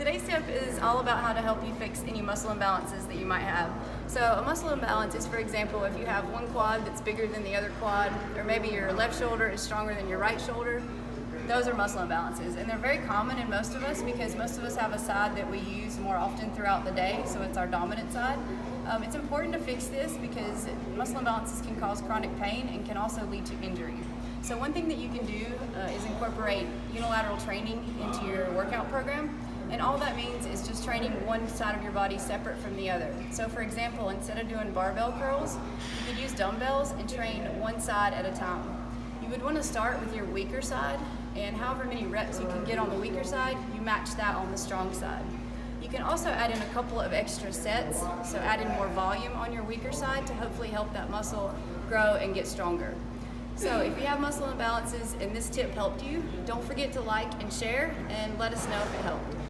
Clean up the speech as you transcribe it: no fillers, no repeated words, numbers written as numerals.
today's tip is all about how to help you fix any muscle imbalances that you might have. So a muscle imbalance is, for example, if you have one quad that's bigger than the other quad, or maybe your left shoulder is stronger than your right shoulder. Those are muscle imbalances, and they're very common in most of us because most of us have a side that we use more often throughout the day, so it's our dominant side. It's important to fix this because muscle imbalances can cause chronic pain and can also lead to injury. So one thing that you can do is incorporate unilateral training into your workout program, and all that means is just training one side of your body separate from the other. So for example, instead of doing barbell curls, you could use dumbbells and train one side at a time. You would want to start with your weaker side, and however many reps you can get on the weaker side, you match that on the strong side. You can also add in a couple of extra sets, so add in more volume on your weaker side to hopefully help that muscle grow and get stronger. So if you have muscle imbalances and this tip helped you, don't forget to like and share and let us know if it helped.